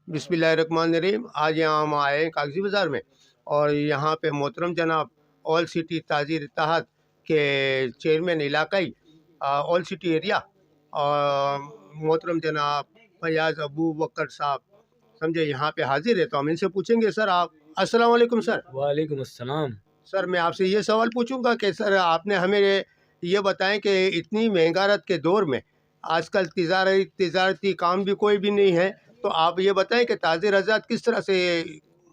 बिस्मिल्लाहिर्रहमानिर्रहीम। आज यहाँ हम आए हैं कागज़ी बाज़ार में, और यहाँ पे मोहतरम जनाब ऑल सिटी ताजीर इत्तेहाद के चेयरमैन इलाकाई ऑल सिटी एरिया और मोहतरम जनाब फयाज़ अबू बकर साहब समझे यहाँ पे हाजिर है। तो हम इनसे पूछेंगे, सर आप अस्सलाम वालेकुम। सर वालेकुम अस्सलाम। सर मैं आपसे ये सवाल पूछूंगा कि सर आपने हमें ये बताएं कि इतनी महंगारत के दौर में आजकल तिजारती काम भी कोई भी नहीं है, तो आप ये बताएं कि ताजिर हज़रात किस तरह से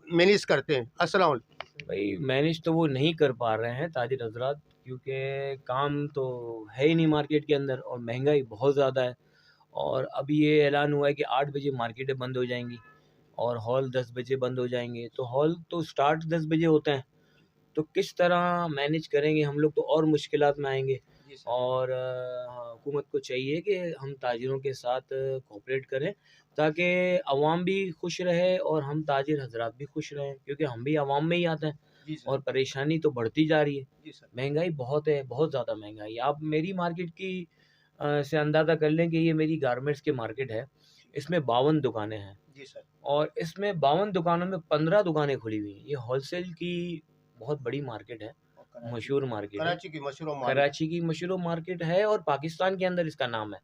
मैनेज करते हैं। अस्सलाम वालेकुम। भाई मैनेज तो वो नहीं कर पा रहे हैं ताजिर हजरात, क्योंकि काम तो है ही नहीं मार्केट के अंदर और महंगाई बहुत ज़्यादा है। और अभी ये ऐलान हुआ है कि 8 बजे मार्केटें बंद हो जाएंगी और हॉल 10 बजे बंद हो जाएंगे। तो हॉल तो स्टार्ट 10 बजे होते हैं, तो किस तरह मैनेज करेंगे हम लोग, तो और मुश्किलात में आएंगे। और हुकूमत को चाहिए कि हम ताजिरों के साथ कोऑपरेट करें, ताकि अवाम भी खुश रहे और हम ताजिर हजरात भी खुश रहें, क्योंकि हम भी अवाम में ही आते हैं और परेशानी तो बढ़ती जा रही है। महंगाई बहुत है, बहुत ज़्यादा महंगाई। आप मेरी मार्केट की से अंदाज़ा कर लें कि ये मेरी गारमेंट्स की मार्केट है। इसमें 52 दुकानें हैं और इसमें 52 दुकानों में 15 दुकानें खुली हुई हैं। ये होलसेल की बहुत बड़ी मार्केट है, मशहूर मार्केट है। कराची की मशहूर मार्केट है और पाकिस्तान के अंदर इसका नाम है,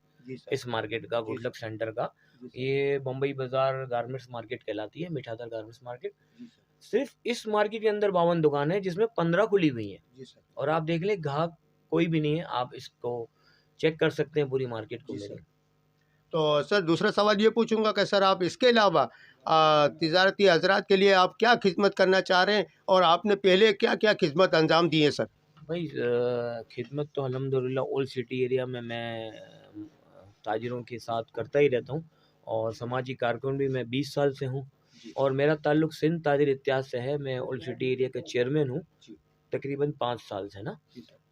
इस मार्केट का, गुडलक सेंटर का। ये बम्बई बाजार गारमेंट्स मार्केट कहलाती है, मीठादर गारमेंट्स मार्केट। सिर्फ इस मार्केट के अंदर 52 दुकान है, जिसमें 15 खुली हुई हैं। और आप देख लें, ग्राहक कोई भी नहीं है। आप इसको चेक कर सकते हैं पूरी मार्केट को मेरे। तो सर दूसरा सवाल ये पूछूंगा कि सर आप इसके अलावा तिजारती हजरात के लिए आप क्या खिदमत करना चाह रहे हैं, और आपने पहले क्या क्या खिदमत अंजाम दी है सर। भाई खिदमत तो अल्हम्दुलिल्लाह ओल्ड सिटी एरिया में मैं ताजिरों के साथ करता ही रहता हूँ, और समाजी कारकुन भी मैं 20 साल से हूँ। और मेरा ताल्लुक सिंध ताजिर इत्तेहाद से है। मैं ओल्ड सिटी एरिया का चेयरमैन हूँ तकरीबन 5 साल से ना।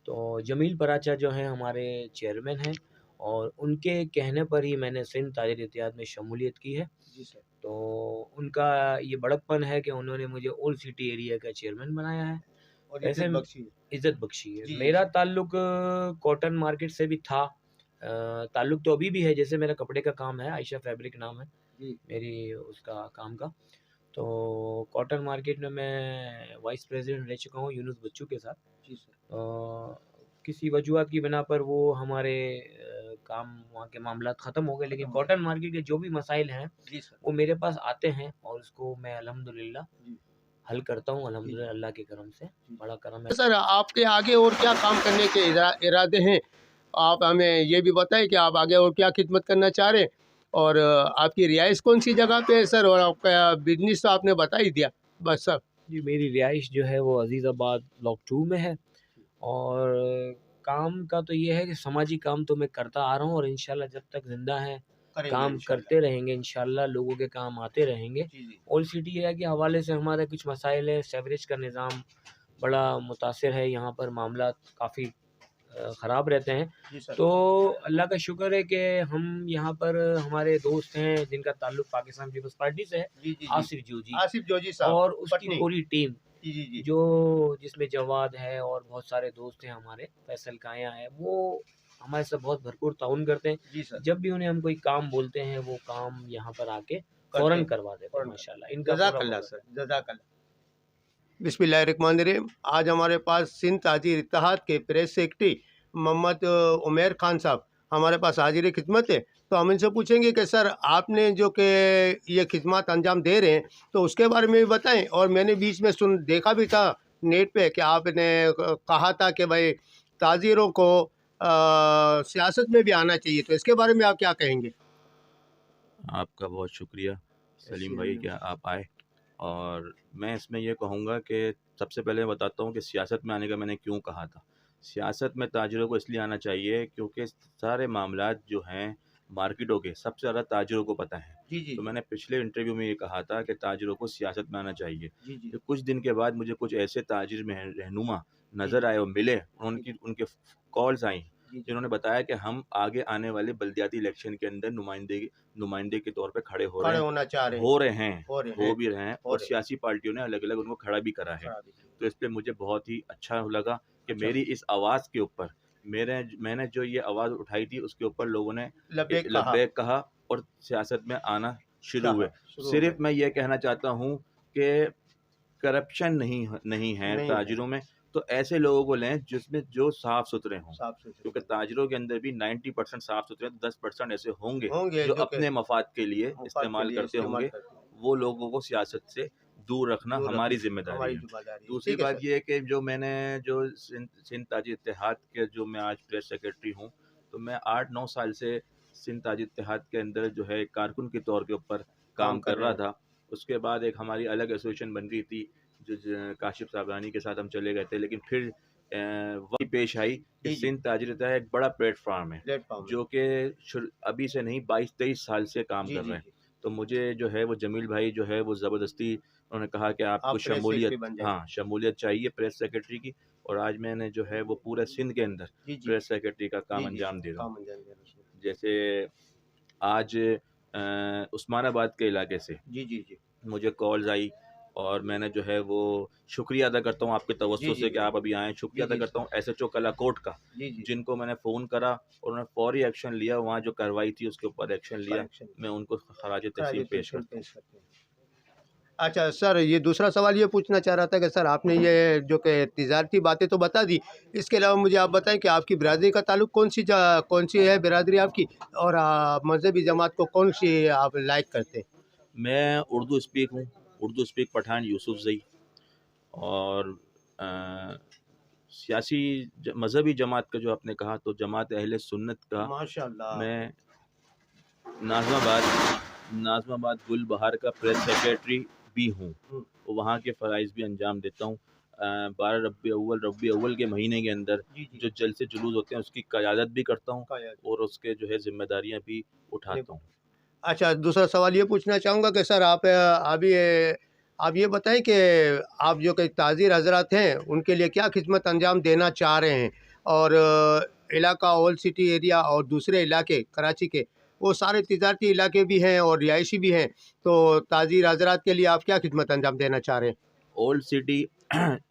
तो जमील पराचा जो हैं हमारे चेयरमैन हैं, और उनके कहने पर ही मैंने सिंध ताजिर इत्तेहाद में शमूलियत की है। तो उनका ये बड़प्पन है कि उन्होंने मुझे ओल्ड सिटी एरिया का चेयरमैन बनाया है और ऐसे इज़्ज़त बख्शी है। मेरा ताल्लुक कॉटन मार्केट से भी था, ताल्लुक तो अभी भी है। जैसे मेरा कपड़े का काम है, आयशा फैब्रिक नाम है मेरी उसका काम का। तो कॉटन मार्केट में मैं वाइस प्रेसिडेंट रह चुका हूँ यूनुस बच्चू के साथ। किसी वजूहत की बिना पर वो हमारे काम वहाँ के मामला ख़त्म हो गए, लेकिन कॉटन मार्केट के जो भी मसाइल हैं वो मेरे पास आते हैं और उसको मैं अल्हम्दुलिल्लाह हल करता हूँ। अल्हम्दुलिल्लाह अल्लाह के करम से, बड़ा करम है। सर आपके आगे और क्या काम करने के इरादे हैं, आप हमें ये भी बताएं कि आप आगे और क्या खिदमत करना चाह रहे हैं, और आपकी रिहाइश कौन सी जगह पे है सर, और आपका बिजनेस तो आपने बता ही दिया बस सर। जी, मेरी रिहाइश जो है वो अज़ीज़ाबाद ब्लॉक 2 में है। और काम का तो ये है कि समाजी काम तो मैं करता आ रहा हूँ, और इंशाल्लाह जब तक ज़िंदा हैं काम करते रहेंगे। इंशाल्लाह लोगों के काम आते रहेंगे। ओल्ड सिटी एरिया के हवाले से हमारे कुछ मसाइल है। सेवरेज का निज़ाम बड़ा मुतासिर है, यहाँ पर मामला काफ़ी ख़राब रहते हैं। तो अल्लाह का शुक्र है कि हम यहाँ पर, हमारे दोस्त हैं जिनका ताल्लुक पाकिस्तान पीपल्स पार्टी से है, आसिफ जोजी साहब और उसकी पूरी टीम, जो जिसमें जवाद है और बहुत सारे दोस्त हैं हमारे, फैसल काया है, वो हमारे साथ बहुत भरपूर ताउन करते हैं। जब भी उन्हें हम कोई काम बोलते हैं वो काम यहाँ पर आके फ़ौरन करवा देते हैं माशाल्लाह। इनका जज़ाकल्लाह सर, जज़ाकल्लाह। बिस्मिल्लाहिर्रहमानिर्रहीम। आज हमारे पास सिंध ताजिर इत्तेहाद के प्रेस सेक्रेटरी मोहम्मद उमैर खान साहब हमारे पास हाजिर खिदमत है। तो हम इनसे पूछेंगे कि सर आपने जो कि ये खिदमत अंजाम दे रहे हैं, तो उसके बारे में भी बताएं। और मैंने बीच में देखा भी था नेट पे कि आपने कहा था कि भाई ताजिरों को सियासत में भी आना चाहिए, तो इसके बारे में आप क्या कहेंगे। आपका बहुत शुक्रिया सलीम भाई, क्या आप आए। और मैं इसमें ये कहूँगा कि सबसे पहले मैं बताता हूँ कि सियासत में आने का मैंने क्यों कहा था। सियासत में ताजिरों को इसलिए आना चाहिए क्योंकि सारे मामलात जो हैं मार्केटों के सबसे ज़्यादा ताजिरों को पता है। तो मैंने पिछले इंटरव्यू में ये कहा था कि ताजिरों को सियासत में आना चाहिए। तो कुछ दिन के बाद मुझे कुछ ऐसे ताजिर में रहनुमा नज़र आए और मिले, उनके कॉल्स आई जिन्होंने बताया कि हम आगे आने वाले बल्दियाती इलेक्शन के अंदर नुमाइंदे के तौर पे खड़े हो रहे हैं हो भी रहे हैं, और सियासी पार्टियों ने अलग अलग उनको खड़ा भी करा है। तो इस पे मुझे बहुत ही अच्छा लगा कि मेरी इस आवाज़ के ऊपर मैंने जो ये आवाज़ उठाई थी उसके ऊपर लोगों ने लब्बैक कहा और सियासत में आना शुरू हुए। शुरू हो सिर्फ गए। मैं ये कहना चाहता हूँ कि करप्शन नहीं है नहीं है। ताजिरों में, तो ऐसे लोगों को लें जिसमें जो साफ सुथरे हों, साफ क्योंकि सुथरे ताजिरों के अंदर भी 90% साफ सुथरे, 10% ऐसे होंगे होंगे जो जो कि अपने मफाद के लिए मुफाद के इस्तेमाल लिए करते इस्तेमाल होंगे। करते हैं। वो लोगों को सियासत से दूर रखना दूर हमारी रखना जिम्मेदारी हमारी है। जिम्मेदारी है। दूसरी ठीक है बात सर। ये है कि जो मैंने जो सिंध ताजी इत्तेहाद के जो मैं आज प्रेस सेक्रेटरी हूँ, तो मैं 8-9 साल से सिंध ताजी इत्तेहाद के अंदर जो है कारकुन के तौर के ऊपर काम काम कर कर रहे रहा हैं। था। उसके बाद एक हमारी अलग एसोसिएशन बन रही थी, जो काशिफ साबरानी के साथ हम चले गए थे, लेकिन फिर वही पेश आई कि जी जी सिंध ताजी इत्तेहाद एक बड़ा प्लेटफार्म है प्लेटफॉर्म है। जो कि अभी से नहीं 22-23 साल से काम जी कर जी रहे हैं। जी तो मुझे जो है वो जमील भाई जो है वो ज़बरदस्ती उन्होंने कहा कि आपको आप प्रेस सेक्रेटरी शमूलियत, बन जाइए। हाँ, शमूलियत चाहिए प्रेस सेक्रेटरी की। और आज मैंने जो है वो पूरे सिंध के अंदर जी जी प्रेस सेक्रेटरी का जी काम जी अंजाम दे रहा हूँ। काम अंजाम दे रहे हैं। जैसे आज उस्मानाबाद के इलाके से जी जी जी मुझे कॉल्स आई और मैंने जो है वो शुक्रिया अदा करता हूँ आपके जी तवज्जो जी से कि आप अभी आए हैं। जी शुक्रिया अदा जी करता हूँ एसएचओ कलाकोट का, जी जी जिनको मैंने फ़ोन करा और उन्होंने फौरी एक्शन लिया। वहाँ जो कार्रवाई थी उसके ऊपर एक्शन लिया। करेक्शन मैं उनको खराज कराजी तहसीन पेश तहसील करता हूँ। पेश करते हैं। अच्छा सर, ये दूसरा सवाल ये पूछना चाह रहा था कि सर आपने ये जो कि तिजारती बातें तो बता दी, इसके अलावा मुझे आप बताएं कि आपकी बिरादरी का ताल्लुक कौन सी है बिरादरी आपकी, और मजहबी जमात को कौन सी आप लाइक करते हैं? मैं उर्दू स्पीक हूँ, उर्दू स्पीक पठान यूसुफ जई। और अ, सियासी मजहबी जमात का जो आपने कहा, तो जमात अहले सुन्नत का माशाल्लाह। मैं नाज़माबाद नाज़माबाद गुलबहार का प्रेस सेक्रेटरी भी हूँ। हम्म, वहाँ के फ़राइज़ भी अंजाम देता हूँ। 12 रबी अव्वल के महीने के अंदर जी जी जो जलसे जुलूस होते हैं उसकी क़यादत भी करता हूँ का याद और उसके जो है ज़िम्मेदारियाँ भी नहीं। उठाता हूँ। अच्छा, दूसरा सवाल ये पूछना चाहूँगा कि सर आप ये बताएं कि आप जो कि ताज़ीर हजरात हैं उनके लिए क्या खिदमत अंजाम देना चाह रहे हैं, और इलाका ओल्ड सिटी एरिया और दूसरे इलाके कराची के वो सारे तिजारती इलाके भी हैं और रिहायशी भी हैं, तो ताज़ीर हजरात के लिए आप क्या खिदमत अंजाम देना चाह रहे हैं? Old city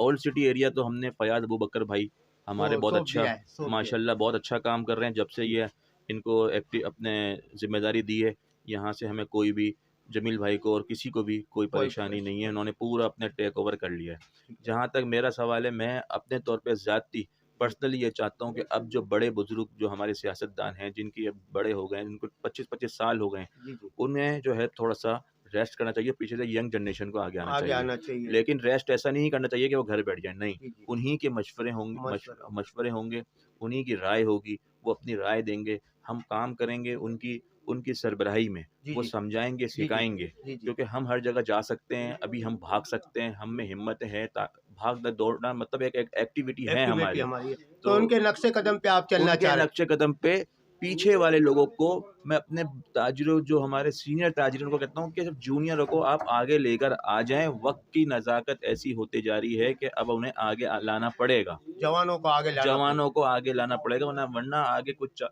old city area तो हमने फ़याज़ अबू बकर भाई हमारे वो बहुत सौंप अच्छा, दिया है, सौंप दिया है। माशाल्लाह बहुत अच्छा काम कर रहे हैं। जब से ये इनको एक्टिव अपने ज़िम्मेदारी दी है, यहाँ से हमें कोई भी, जमील भाई को और किसी को भी कोई कोई परेशानी नहीं है। परेशानी उन्होंने पूरा अपने टेक ओवर कर लिया है। नहीं। जहाँ तक मेरा सवाल है, मैं अपने तौर पे ज़ाती पर्सनली ये चाहता हूँ कि अब जो बड़े बुज़ुर्ग जो हमारे सियासतदान हैं, जिनकी अब बड़े हो गए हैं, जिनको 25-25 साल हो गए हैं, जी जी उन्हें जो है थोड़ा-सा रेस्ट करना चाहिए, पीछे से यंग जनरेशन को आगे आना आगे चाहिए। आना चाहिए। लेकिन रेस्ट ऐसा नहीं करना चाहिए कि वो घर बैठ जाएँ, नहीं। जी जी उन्हीं के मशवरे होंगे, मशवरा। मशवरे होंगे, उन्हीं की राय होगी, वो अपनी राय देंगे, हम काम करेंगे उनकी उनकी सरबराही में, जी वो जी समझाएँगे, जी जी सिखाएँगे। जी जी क्योंकि हम हर जगह जा सकते हैं, अभी हम भाग सकते हैं, हम में हिम्मत है, भागना दौड़ना मतलब एक एक्टिविटी है एक्टिविटी हमारी। हमारी है, तो तो उनके नक्शे कदम पे आप चलना उनके चाह रहे हैं। नक्शे कदम पे पीछे वाले लोगों को, मैं अपने ताजिरों, जो हमारे सीनियर ताजिरों को कहता हूँ कि जूनियरों को आप आगे लेकर आ जाएं। वक्त की नज़ाकत ऐसी होती जा रही है कि अब उन्हें आगे लाना पड़ेगा, जवानों को आगे लाना पड़ेगा। जवानों को आगे लाना पड़ेगा, वरना आगे कुछ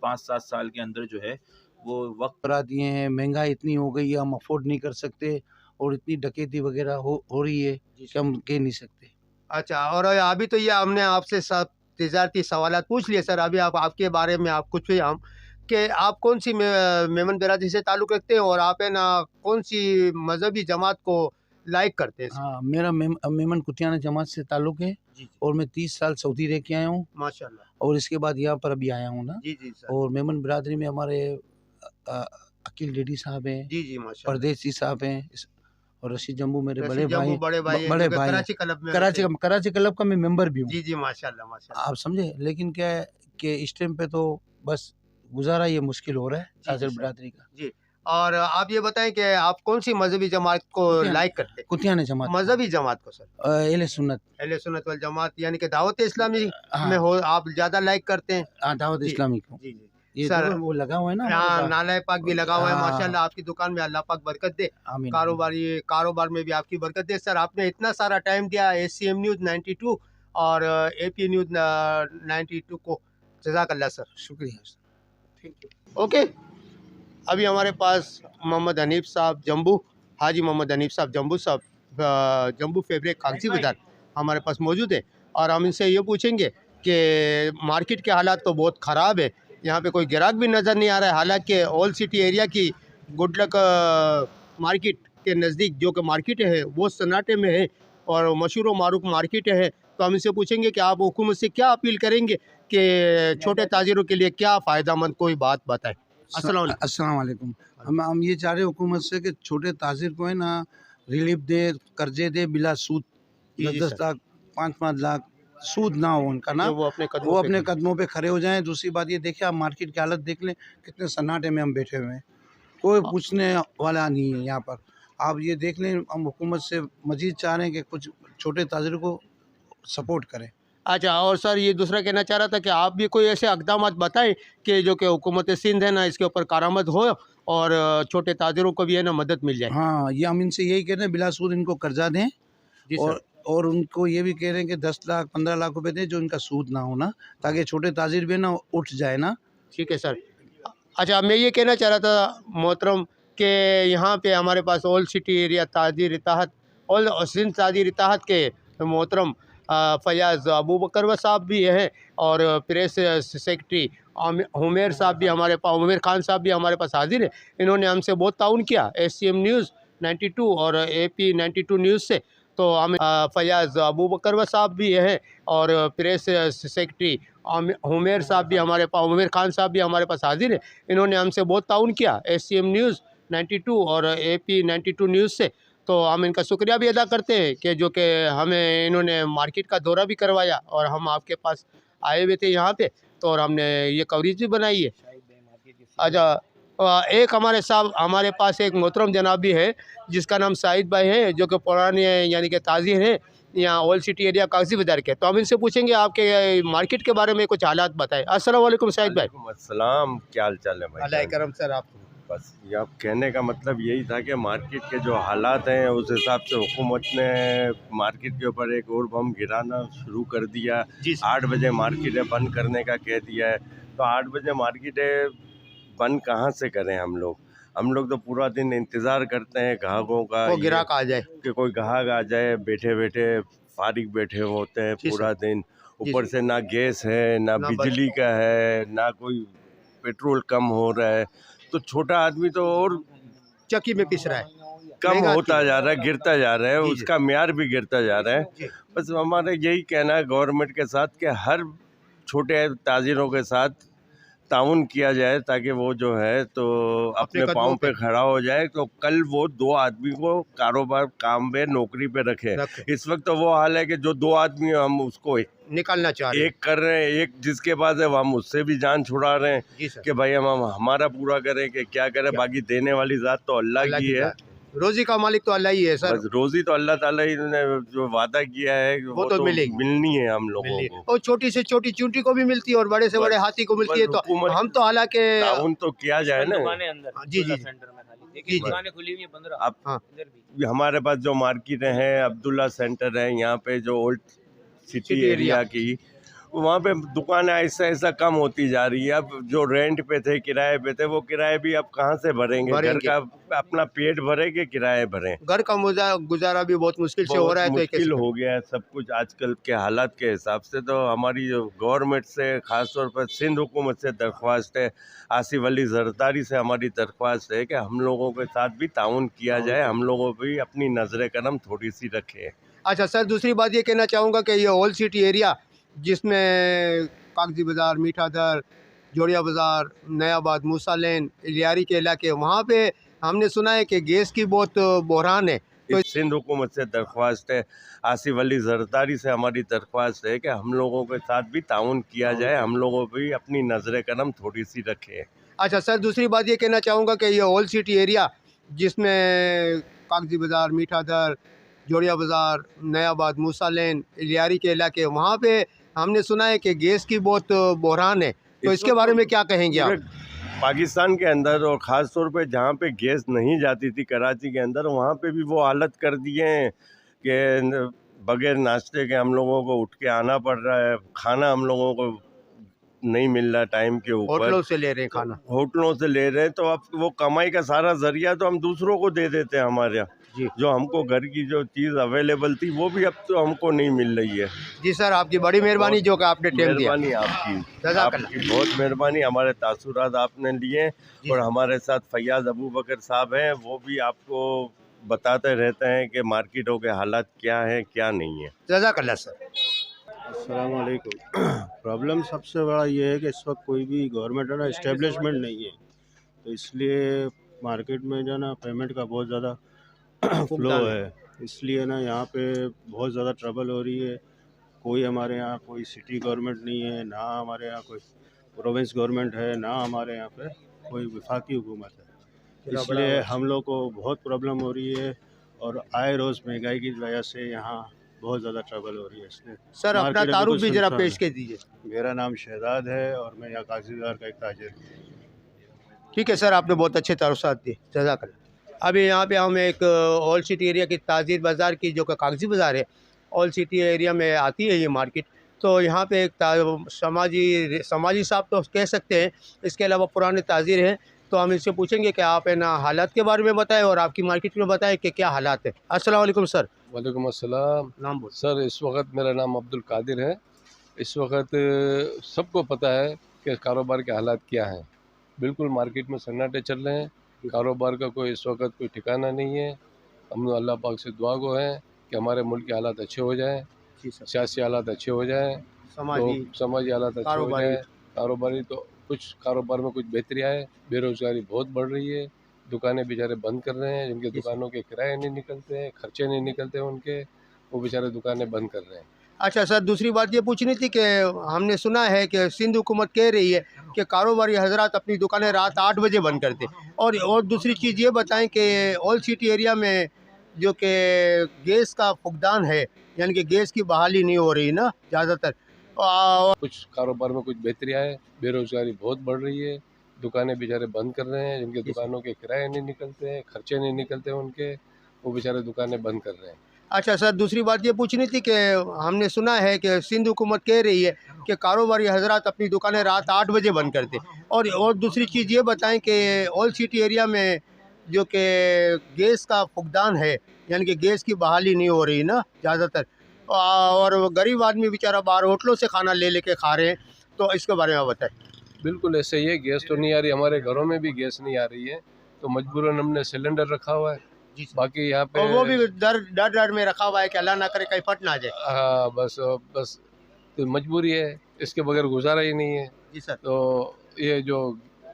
5-7 साल के अंदर जो है वो वक्त करा दिए हैं। महंगाई इतनी हो गई है, हम अफोर्ड नहीं कर सकते, और इतनी डकैती वगैरह हो रही है कि हम कह नहीं सकते। अच्छा, और अभी तो ये हमने आपसे सब तिजारती सवालात पूछ लिए सर, अभी आप आपके बारे में आप कुछ भी हम कि आप कौन सी मेमन बिरादरी से ताल्लुक़ रखते हैं, और आप है ना कौन सी मजहबी जमात को लाइक करते हैं? हाँ, मेरा मेमन कुतियाना जमात से ताल्लुक़ है, जी जी और मैं 30 साल सऊदी रह के आया हूँ, माशाल्लाह। और इसके बाद यहाँ पर अभी आया हूँ ना। जी जी सर। और मेमन बिरादरी में हमारे अकील डेडी साहब हैं, जी जी माशाल्लाह। परदेसी साहब हैं, और रशीद जम्बू मेरे रशीद बड़े भाई जम्बू बड़े भाई हैं, बड़े जो कि भाई हैं। कराची क्लब में रहते हैं। कराची क्लब का मैं मेंबर भी हूँ। जी जी माशाल्लाह माशाल्लाह। आप समझे। लेकिन क्या है कि इस टाइम पे तो बस गुजारा ये मुश्किल हो रहा है जी ताजर सर। बिरादरी का। जी, और आप ये बताएं कि आप कौन सी मजहबी जमात को लाइक करते हैं? कुतियाना जमात, मजहबी जमात को सर, अहले सुन्नत, अहले सुन्नत वल जमात, यानी कि दावत इस्लामी हाँ। में हो आप ज़्यादा लाइक करते हैं? दावत जी इस्लामी को। जी जी ये सर, देखो वो लगा हुआ है ना यहाँ हमारे पास। नाला पाक भी लगा हुआ है हाँ, माशाल्लाह। आपकी दुकान में अल्लाह पाक बरकत दे, आमीन। कारोबार में भी आपकी बरकत दे। सर, आपने इतना सारा टाइम दिया ACM न्यूज़ 92 और AP न्यूज़ 92 को, जज़ाकल्लाह सर। शुक्रिया सर। Thank you. ओके, अभी हमारे पास मोहम्मद हनीफ साहब जम्बू, हाजी मोहम्मद हनीफ साहब जम्बू साहब, जम्बू फैब्रिक कागजी बाज़ार हमारे पास मौजूद है, और हम इनसे ये पूछेंगे कि मार्केट के हालात तो बहुत ख़राब है, यहाँ पे कोई ग्राहक भी नज़र नहीं आ रहा है। हालांकि ओल्ड सिटी एरिया की गुडलक मार्केट के नज़दीक जो कि मार्केट है वो सन्नाटे में है और मशहूर मारूफ मार्केट है। तो हम इनसे पूछेंगे कि आप हुकूमत से क्या अपील करेंगे कि छोटे ताजिरों के लिए क्या फ़ायदामंद कोई बात बताएं। अस्सलाम वालेकुम। अस्सलाम वालेकुम। हम ये चाह रहे हैं हुकूमत से कि छोटे ताजिर को है ना रिलीफ दे, कर्जे दे बिला सूद, जी, जी 10-10 सर। लाख 5-5 लाख सूद ना हो उनका ना, कि वो अपने कदमों पे खड़े हो जाएं। दूसरी बात ये देखिए, आप मार्केट की हालत देख लें, कितने सन्नाटे में हम बैठे हुए हैं, कोई पूछने वाला नहीं है यहाँ पर। आप ये देख लें, हम हुकूमत से मजीद चाह रहे हैं कि कुछ छोटे ताजिर को सपोर्ट करें। अच्छा, और सर ये दूसरा कहना चाह रहा था कि आप भी कोई ऐसे इक़दामात बताएं कि जो कि हुकूमत सिंध है ना इसके ऊपर कारामद हो और छोटे ताजिरों को भी है ना मदद मिल जाए। हाँ, ये हम इनसे यही कह रहे हैं, बिला सूद इनको कर्जा दें। जी और सर। और उनको ये भी कह रहे हैं कि 10 लाख 15 लाख रुपए दें जो इनका सूद ना हो ना, ताकि छोटे ताजिर भी ना उठ जाए ना। ठीक है सर। अच्छा, मैं ये कहना चाह रहा था मोहतरम कि यहाँ पे हमारे पास old city area Tajir Ittehad old Sindh Tajir Ittehad के मोहतरम फयाज़ अबू बकर साहब भी हैं और प्रेस सेक्रेटरी उमेर साहब भी हमारे पास, उमेर खान साहब भी हमारे पास हाजिर है। इन्होंने हमसे बहुत ताउन किया SCM न्यूज़ 92 और AP 92 न्यूज़ से। तो हम फयाज़ अबू बकर साहब भी हैं और प्रेस सेक्रेटरी उमेर साहब भी हमारे पास, उमेर खान साहब भी हमारे पास हाजिर है। इन्होंने हमसे बहुत ताउन किया SCM न्यूज़ 92 और AP 92 न्यूज़ से। तो हम इनका शुक्रिया भी अदा करते हैं कि जो कि हमें इन्होंने मार्केट का दौरा भी करवाया और हम आपके पास आए हुए थे यहाँ पे, तो और हमने ये कवरेज भी बनाई है। अच्छा, एक हमारे पास एक मोहतरम जनाब भी है जिसका नाम साहिद भाई है, जो कि पुराने यानी कि ताजिर हैं यहाँ ओल्ड सिटी एरिया कागजी बाज़ार के। तो हम इनसे पूछेंगे आपके मार्केट के बारे में कुछ हालात बताएं। अस्सलाम वालेकुम साहिद भाई। वालेकुम अस्सलाम, क्या हाल चाल है भाई? अल्लाह करम सर। आप बस ये आप कहने का मतलब यही था कि मार्केट के जो हालात हैं उस हिसाब से हुकूमत ने मार्केट के ऊपर एक और बम गिराना शुरू कर दिया। जी सर। 8 बजे मार्केटें बंद करने का कह दिया है। तो 8 बजे मार्केटें बंद कहाँ से करें हम लोग? हम लोग तो पूरा दिन इंतज़ार करते हैं ग्राहकों का, वो ये ग्राहक आ जाए। कि कोई ग्राहक आ जाए। बैठे बैठे फारिग बैठे होते हैं जी पूरा सर। दिन। जी ऊपर सर। से ना गैस है, ना ना बिजली का है, ना कोई पेट्रोल कम हो रहा है। तो छोटा आदमी तो और चक्की में पिस रहा है। कम महंगा होता की- जा रहा है, गिरता जा रहा है, जी, जी। उसका म्यार भी गिरता जा रहा जी। है। बस हमारा यही कहना है गवर्नमेंट के साथ कि हर छोटे ताजिरों के साथ ताउन किया जाए ताकि वो जो है तो अपने अपने कदमों पाँव पे पे खड़ा हो जाए। तो कल वो 2 आदमी को कारोबार काम पे नौकरी पे रखे। रखें। इस वक्त तो वो हाल है कि जो 2 आदमी हैं, हम उसको निकालना चाह रहे हैं। एक कर रहे हैं, एक जिसके पास है वो हम उससे भी जान छुड़ा रहे हैं जी सर। कि भाई हम हमारा पूरा करें कि क्या करें। क्या? बाकी देने वाली ज़ात तो अल्लाह अल्लाह की की है। जात है। रोजी का मालिक तो अल्लाह ही है सर। बस रोजी तो अल्लाह ताला ही ने जो वादा किया है वो तो मिलेगी। मिलनी है हम लोगों मिली को। और छोटी से छोटी चूंटी को भी मिलती है और बड़े से बस- बड़े हाथी को मिलती है। बस तो हुकूमत हम तो हालांकि ताउन तो किया जाए ना। दुकानें अंदर जी, जी, जी। सेंटर में खाली जी, देखिए, जी। दुकानें खुली हुई हैं 15। अब हाँ। इधर भी हमारे पास जो मार्केटें हैं, अब्दुल्ला सेंटर है यहाँ पे, जो old city city area area की, वहाँ पे दुकानें ऐसा ऐसा कम होती जा रही है। अब जो रेंट पे थे, किराए पे थे, वो किराए भी अब कहाँ से भरेंगे? घर भरेंगे। का अपना पेट भरे कि किराए भरें? घर का गुजारा भी बहुत मुश्किल से हो बहुत रहा है। तो ये मुश्किल कैसे हो गया है सब कुछ आजकल के हालात के हिसाब से। तो हमारी जो गवर्नमेंट से, ख़ास तौर पर सिंध हुकूमत से दरख्वास्त है, आसिफ अली जरदारी से हमारी दरख्वास्त है कि हम लोगों के साथ भी ताउन किया जाए, हम लोगों पर भी अपनी नज़र करम थोड़ी सी रखें। अच्छा सर, दूसरी बात ये कहना चाहूँगा कि ये ओल्ड सिटी एरिया जिसमें कागजी बाज़ार, मीठा दर, जोड़िया बाज़ार, नयाबाद, मूसा लेन, इलियारी के इलाके, वहाँ पे हमने सुना है कि गैस की बहुत बहरान है। तो इस सिंध हुकूमत से दरख्वास्त है, आसिफ अली जरदारी से हमारी दरख्वास्त है कि हम लोगों के साथ भी ताउन किया जाए, हम लोगों पर भी अपनी नज़र करम थोड़ी सी रखें। अच्छा सर, दूसरी बात ये कहना चाहूँगा कि ये ओल्ड सिटी एरिया जिसमें कागजी बाज़ार, मीठा दर, जोड़िया बाज़ार, नयाबाद, मूसा लेन, इलियारी के इलाके, वहाँ पे हमने सुना है कि गैस की बहुत बहरान है। तो इस इसके वक्त बारे में क्या कहेंगे आप? पूरे पाकिस्तान के अंदर और ख़ास तौर पे जहाँ पे गैस नहीं जाती थी कराची के अंदर, वहाँ पे भी वो हालत कर दिए हैं कि बगैर नाश्ते के हम लोगों को उठ के आना पड़ रहा है। खाना हम लोगों को नहीं मिल रहा टाइम के ऊपर, होटलों से ले रहे हैं खाना। होटलों से ले रहे हैं। तो अब वो कमाई का सारा जरिया तो हम दूसरों को दे देते हैं हमारे यहाँ। जी जो हमको घर की जो चीज़ अवेलेबल थी वो भी अब तो हमको नहीं मिल रही है। जी सर, आपकी बड़ी मेहरबानी जो कि आपने टाइम दिया। मेहरबानी आपकी, जज़ाकल्लाह। आपकी बहुत मेहरबानी। हमारे तासुरात आपने लिए जी और सर। हमारे साथ फैयाज़ अबू बकर साहब हैं, वो भी आपको बताते रहते हैं कि मार्केटों के हालात क्या हैं क्या नहीं है। जज़ाकल्लाह सर। अस्सलाम वालेकुम। प्रॉब्लम सबसे बड़ा ये है कि इस वक्त कोई भी गवर्नमेंट है ना इस्टेब्लिशमेंट नहीं है, तो इसलिए मार्केट में जो है ना पेमेंट का बहुत ज़्यादा फ्लो फुकदान है, इसलिए ना यहाँ पे बहुत ज़्यादा ट्रबल हो रही है। कोई हमारे यहाँ कोई सिटी गवर्नमेंट नहीं है, ना हमारे यहाँ कोई प्रोविंस गवर्नमेंट है, ना हमारे यहाँ पे कोई वफाकी हुकूमत है, बड़ा इसलिए बड़ा हम लोग को बहुत प्रॉब्लम हो रही है और आए रोज़ महंगाई की वजह से यहाँ बहुत ज़्यादा ट्रबल हो रही है। इसलिए सर, अपना मार्केट अभी तारुफ कुछ भी जरा सुनसान पेश है। कर दीजिए। मेरा नाम शहजाद है और मैं यहाँ काजी बाज़ार का एक ताजिर हूँ। ठीक है सर, आपने बहुत अच्छे तारुफ़ात दिए, जज़ाकल्लाह। अभी यहाँ पे हम एक ओल्ड सिटी एरिया की ताजिर बाज़ार की जो कि कागज़ी बाज़ार है, ओल्ड सिटी एरिया में आती है ये मार्केट। तो यहाँ पे एक समाजी साहब तो कह सकते हैं, इसके अलावा पुराने ताजिर हैं। तो हम इनसे पूछेंगे कि आप है ना हालात के बारे में बताएं और आपकी मार्केट में बताएं कि क्या हालात है। अस्सलाम वालेकुम सर। वालेकुम अस्सलाम। नाम बोल। सर, इस वक्त मेरा नाम अब्दुल कादिर है। इस वक्त सबको पता है कि कारोबार के हालात क्या हैं। बिल्कुल मार्केट में सन्नाटे चल रहे हैं, कारोबार का कोई इस वक्त कोई ठिकाना नहीं है। हम अल्लाह पाक से दुआ गो हैं कि हमारे मुल्क के हालात अच्छे हो जाएं, जी सर। सियासी हालात अच्छे हो जाएं, समाजी तो समाजी हालात अच्छे हो कारोबारी जाएं। कारोबारी तो कुछ कारोबार में कुछ बेहतरी आए। बेरोज़गारी बहुत बढ़ रही है, दुकानें बेचारे बंद कर रहे हैं, जिनके जी सर। दुकानों के किराए नहीं निकलते हैं, खर्चे नहीं निकलते हैं उनके, वो बेचारे दुकानें बंद कर रहे हैं। अच्छा सर, दूसरी बात ये पूछनी थी कि हमने सुना है कि सिंध हुकूमत कह रही है कि कारोबारी हजरात अपनी दुकानें रात 8 बजे बंद करते। और दूसरी चीज़ ये बताएं कि ओल्ड सिटी एरिया में जो कि गैस का फुकदान है, यानी कि गैस की बहाली नहीं हो रही ना ज़्यादातर। और कुछ कारोबार में कुछ बेहतरी आए। बेरोज़गारी बहुत बढ़ रही है, दुकानें बेचारे बंद कर रहे हैं, जिनके जी सर। दुकानों के किराए नहीं निकलते हैं, खर्चे नहीं निकलते हैं उनके, वो बेचारे दुकानें बंद कर रहे हैं। अच्छा सर, दूसरी बात ये पूछनी थी कि हमने सुना है कि सिंध हुकूमत कह रही है कि कारोबारी हजरात अपनी दुकानें रात 8 बजे बंद करते। और दूसरी चीज़ ये बताएं कि ओल्ड सिटी एरिया में जो कि गैस का फुकदान है, यानी कि गैस की बहाली नहीं हो रही ना ज़्यादातर। और गरीब आदमी बेचारा बाहर होटलों से खाना ले लेके खा रहे हैं। तो इसके बारे में बताएं। बिल्कुल ऐसे ही है, गैस तो नहीं आ रही, हमारे घरों में भी गैस नहीं आ रही है, तो मजबूरन हमने सिलेंडर रखा हुआ है। जी सर। बाकी यहाँ पे और वो भी डर में रखा हुआ है कि अल्लाह ना करे कहीं फट ना जाए। हाँ, बस तो मजबूरी है, इसके बगैर गुजारा ही नहीं है। जी सर। तो ये जो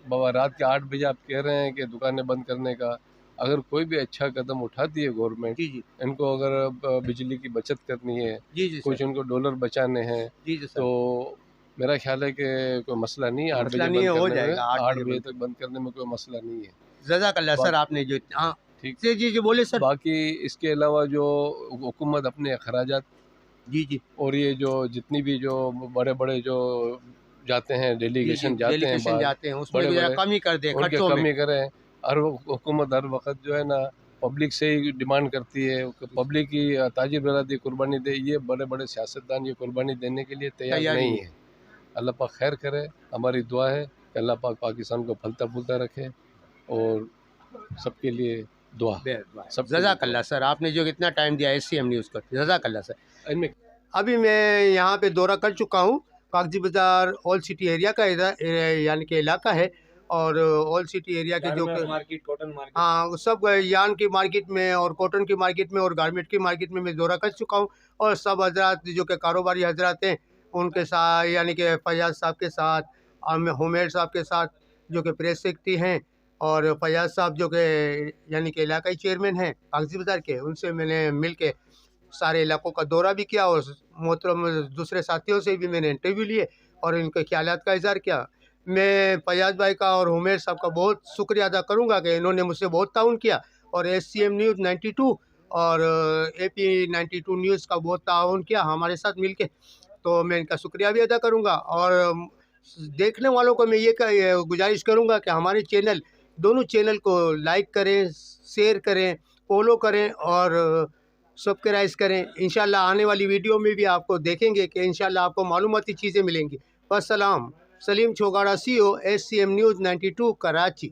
बाबा रात के 8 बजे आप कह रहे हैं कि दुकानें बंद करने का, अगर कोई भी अच्छा कदम उठाती है गवर्नमेंट, जी जी इनको अगर बिजली की बचत करनी है, जी जी कुछ सर। उनको डॉलर बचाने हैं, जी जी सर। तो मेरा ख्याल है कि कोई मसला नहीं है। 8 मसला बजे नहीं है, बंद हो करने में, जाएगा 8 8 बजे बजे बंद। तक बंद करने में कोई मसला नहीं है। जज़ाकल्लाह सर, आपने जो हाँ ठीक। जी जी जी बोले सर। बाकी इसके अलावा जो हुकूमत अपने अखराजात जी जी और ये जो जितनी भी जो बड़े बड़े जो जाते हैं, जी जी डेलीगेशन जाते हैं डेलीगेशन बाहर, जाते हैं, उसमें बड़े भी जरा बड़े, कमी कर दे उनके खर्चों में। कमी करें। हर हुकूमत हर वक्त जो है ना पब्लिक से ही डिमांड करती है कि पब्लिक की ताजिर बरादरी कुर्बानी दे। ये बड़े बड़े सियासतदान ये कुर्बानी देने के लिए तैयार तैयार नहीं नहीं है। अल्लाह पाक खैर करे, हमारी दुआ है कि अल्लाह पाक पाकिस्तान को फलता फूलता रखे और सबके लिए दुआ। सब जज़ाकल्लाह सर, आपने जो इतना टाइम दिया SCM न्यूज़ को, जज़ाकल्लाह सर। इनमें अभी मैं यहाँ पे दौरा कर चुका हूँ। कागजी बाज़ार ओल्ड सिटी एरिया का यानी कि इलाका है। और ओल्ड सिटी एरिया के जो मार्केट, कॉटन मार्केट, हाँ, वो सब यान की मार्केट में और कॉटन की मार्केट में और गारमेंट की मार्केट में मैं दौरा कर चुका हूँ। और सब हजरात जो कि कारोबारी हजरात हैं उनके साथ, यानी कि फैयाज़ साहब के साथ, हुमैर साहब के साथ जो कि प्रेस सेक्रेटरी हैं, और फैयाज़ साहब जो कि यानी कि इलाकाई चेयरमैन हैं कागजी बाज़ार के, उनसे मैंने मिल के सारे इलाकों का दौरा भी किया। और मोहतरम दूसरे साथियों से भी मैंने इंटरव्यू लिए और इनके ख्यालात का इज़हार किया। मैं फैयाज़ भाई का और हुमैर साहब का बहुत शुक्रिया अदा करूंगा कि इन्होंने मुझसे बहुत ताउन किया। और SCM न्यूज़ 92 और AP 92 न्यूज़ का बहुत ताउन किया हमारे साथ मिलके। तो मैं इनका शुक्रिया भी अदा करूंगा। और देखने वालों को मैं ये गुजारिश करूंगा कि हमारे चैनल, दोनों चैनल को लाइक करें, शेयर करें, फॉलो करें और सब्सक्राइब करें। इंशाल्लाह आने वाली वीडियो में भी आपको देखेंगे कि इंशाल्लाह आपको मालूमाती चीज़ें मिलेंगी। वस्सलाम। Saleem Chhogada, CO, SCM news 92 Karachi.